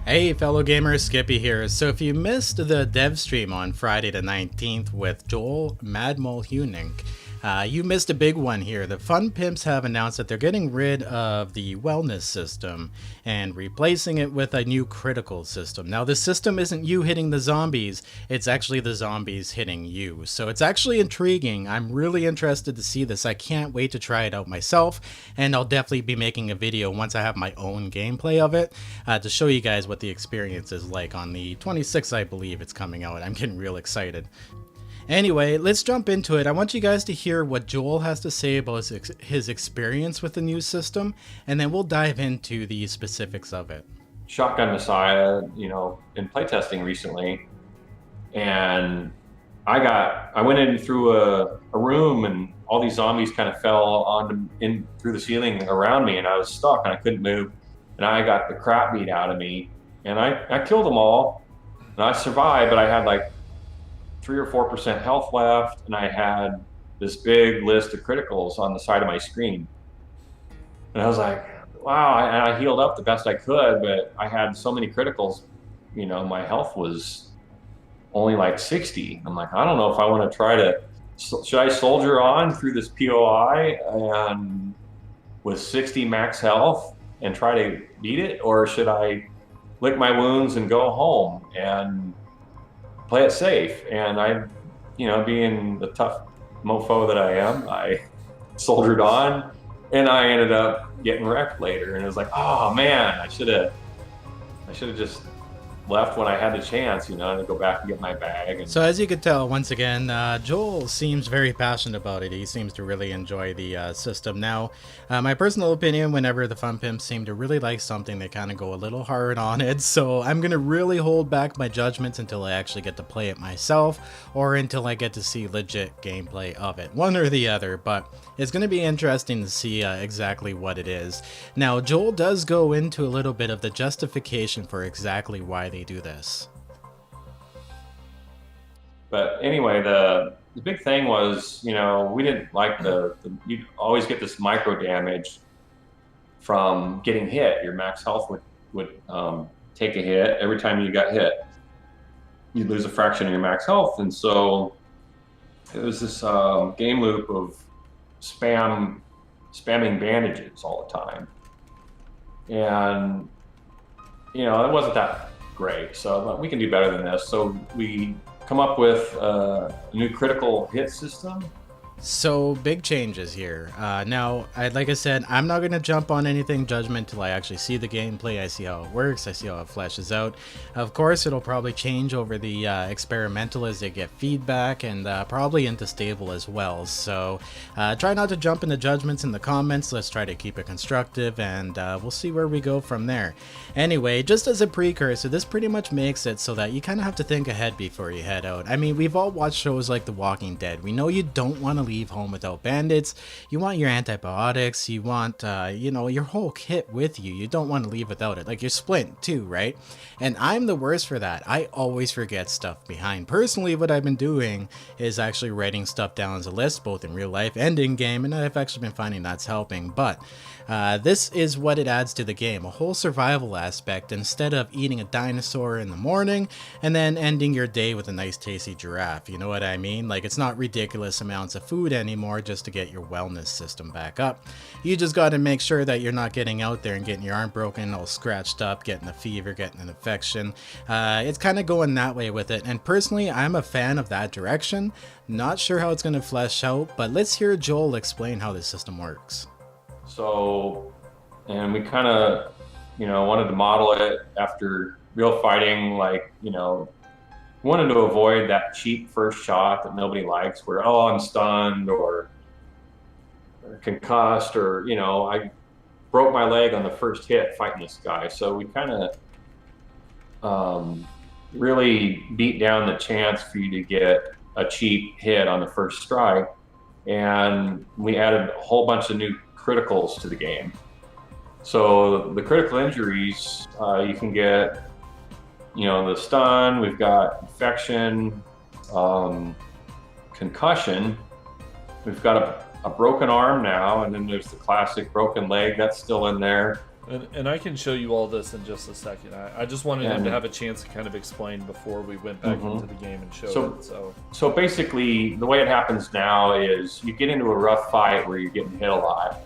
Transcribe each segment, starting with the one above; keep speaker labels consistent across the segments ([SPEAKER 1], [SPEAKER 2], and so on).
[SPEAKER 1] Hey fellow gamers, Skippy here. So if you missed the dev stream on Friday the 19th with Joel Madmol Huenink, you missed a big one here. The Fun Pimps have announced that they're getting rid of the wellness system and replacing it with a new critical system. Now this system isn't you hitting the zombies, it's actually the zombies hitting you. So it's actually intriguing. I'm really interested to see this. I can't wait to try it out myself, and I'll definitely be making a video once I have my own gameplay of it to show you guys what the experience is like. On the 26th, I believe it's coming out. I'm getting real excited. Anyway, let's jump into it. I want you guys to hear what Joel has to say about his experience with the new system, and then we'll dive into the specifics of it.
[SPEAKER 2] Shotgun Messiah, in playtesting recently, and I went in through a room, and all these zombies kind of fell in through the ceiling around me, and I was stuck and I couldn't move, and I got the crap beat out of me, and I killed them all, and I survived, but I had like 3 or 4% health left, and I had this big list of criticals on the side of my screen. And I was like, wow, and I healed up the best I could, but I had so many criticals, my health was only like 60. I'm like, I don't know if I want to try to, should I soldier on through this POI and with 60 max health and try to beat it, or should I lick my wounds and go home and play it safe? And I, being the tough mofo that I am, I soldiered on, and I ended up getting wrecked later. And it was like, oh man, I should have just left when I had the chance, to go back and get my bag.
[SPEAKER 1] So as you could tell, once again, Joel seems very passionate about it. He seems to really enjoy the system. Now, my personal opinion, whenever the Fun Pimps seem to really like something, they kind of go a little hard on it. So I'm going to really hold back my judgments until I actually get to play it myself, or until I get to see legit gameplay of it. One or the other, but it's going to be interesting to see exactly what it is. Now, Joel does go into a little bit of the justification for exactly why they do this.
[SPEAKER 2] But anyway, the big thing was, we didn't like you always get this micro damage from getting hit. Your max health would take a hit every time you got hit. You'd lose a fraction of your max health. And so it was this game loop of spamming bandages all the time. And, it wasn't that great. So we can do better than this. So we come up with a new critical hit system.
[SPEAKER 1] So big changes here. Now, like I said, I'm not going to jump on anything judgment till I actually see the gameplay. I see how it works. I see how it fleshes out. Of course, it'll probably change over the experimental as they get feedback, and probably into stable as well. So try not to jump into judgments in the comments. Let's try to keep it constructive, and we'll see where we go from there. Anyway, just as a precursor, this pretty much makes it so that you kind of have to think ahead before you head out. I mean, we've all watched shows like The Walking Dead. We know you don't want to leave home without bandits. You want your antibiotics, you want your whole kit with you. You don't want to leave without it, like your splint too, right? And I'm the worst for that. I always forget stuff behind. Personally, what I've been doing is actually writing stuff down as a list, both in real life and in game, and I've actually been finding that's helping. But this is what it adds to the game, a whole survival aspect, instead of eating a dinosaur in the morning and then ending your day with a nice tasty giraffe. You know what I mean? Like, it's not ridiculous amounts of food anymore just to get your wellness system back up. You just got to make sure that you're not getting out there and getting your arm broken, all scratched up, getting a fever, getting an infection. It's kind of going that way with it, and personally I'm a fan of that direction. Not sure how it's going to flesh out, but let's hear Joel explain how this system works.
[SPEAKER 2] So, and we kind of, wanted to model it after real fighting, like, wanted to avoid that cheap first shot that nobody likes, where, oh, I'm stunned or concussed, or, I broke my leg on the first hit fighting this guy. So we kind of really beat down the chance for you to get a cheap hit on the first strike. And we added a whole bunch of new criticals to the game. So the critical injuries, you can get, the stun, we've got infection, concussion, we've got a broken arm now, and then there's the classic broken leg that's still in there.
[SPEAKER 3] And I can show you all this in just a second. I just wanted him to have a chance to kind of explain before we went back into the game and showed it.
[SPEAKER 2] So basically, the way it happens now is you get into a rough fight where you're getting hit a lot,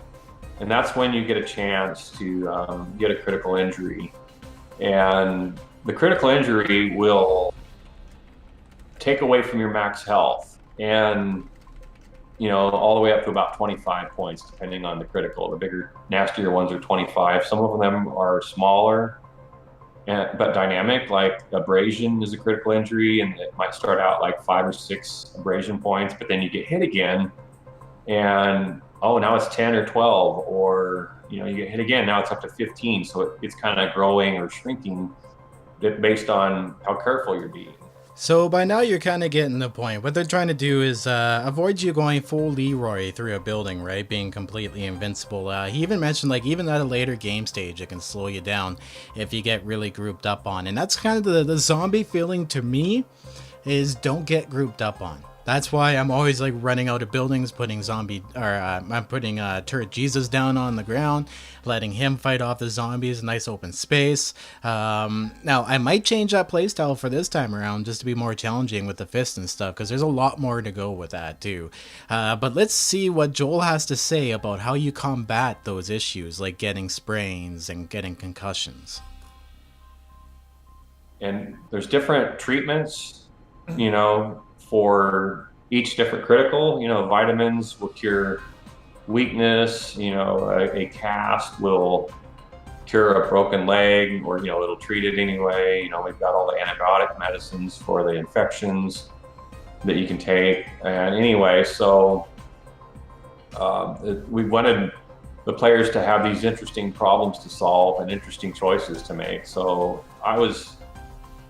[SPEAKER 2] and that's when you get a chance to get a critical injury. And the critical injury will take away from your max health, and all the way up to about 25 points, depending on the critical. The bigger, nastier ones are 25. Some of them are smaller, but dynamic, like abrasion is a critical injury, and it might start out like 5 or 6 abrasion points, but then you get hit again, and now it's 10 or 12, or you get hit again, now it's up to 15. So it's kind of growing or shrinking based on how careful you're being.
[SPEAKER 1] So by now you're kind of getting the point. What they're trying to do is avoid you going full Leroy through a building, right? Being completely invincible. He even mentioned, like, even at a later game stage, it can slow you down if you get really grouped up on. And that's kind of the zombie feeling to me, is don't get grouped up on. That's why I'm always like running out of buildings, putting I'm putting Turret Jesus down on the ground, letting him fight off the zombies, nice open space. Now I might change that playstyle for this time around just to be more challenging with the fist and stuff, because there's a lot more to go with that too. But let's see what Joel has to say about how you combat those issues, like getting sprains and getting concussions.
[SPEAKER 2] And there's different treatments, for each different critical. Vitamins will cure weakness. A cast will cure a broken leg, or it'll treat it anyway. We've got all the antibiotic medicines for the infections that you can take. And anyway, so we wanted the players to have these interesting problems to solve and interesting choices to make.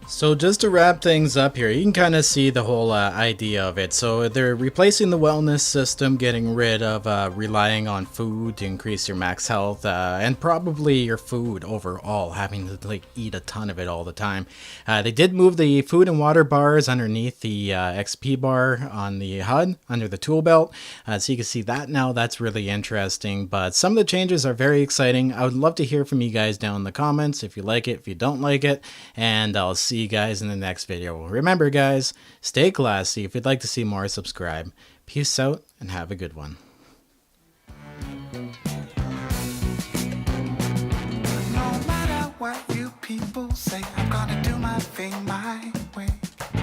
[SPEAKER 1] So just to wrap things up here, you can kind of see the whole idea of it. So they're replacing the wellness system, getting rid of relying on food to increase your max health, and probably your food overall, having to eat a ton of it all the time. They did move the food and water bars underneath the XP bar on the HUD, under the tool belt. So you can see that now. That's really interesting. But some of the changes are very exciting. I would love to hear from you guys down in the comments if you like it, if you don't like it, and I'll see you guys in the next video. Remember guys, stay classy. If you'd like to see more, subscribe. Peace out and have a good one.
[SPEAKER 4] No matter what you people say, I'm gonna do my thing my way.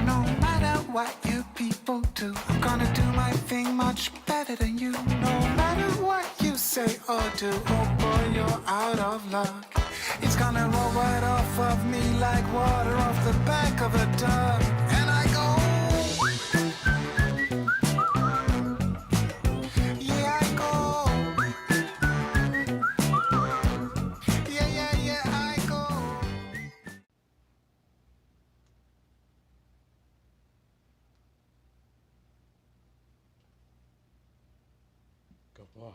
[SPEAKER 4] No matter what you people do, I'm gonna do my thing much better than you. No matter what you say or do, oh boy, you're out of luck. It's gonna roll right off of me like water off the back of a duck. And I go, yeah, I go. Yeah, I go.
[SPEAKER 1] Good boy.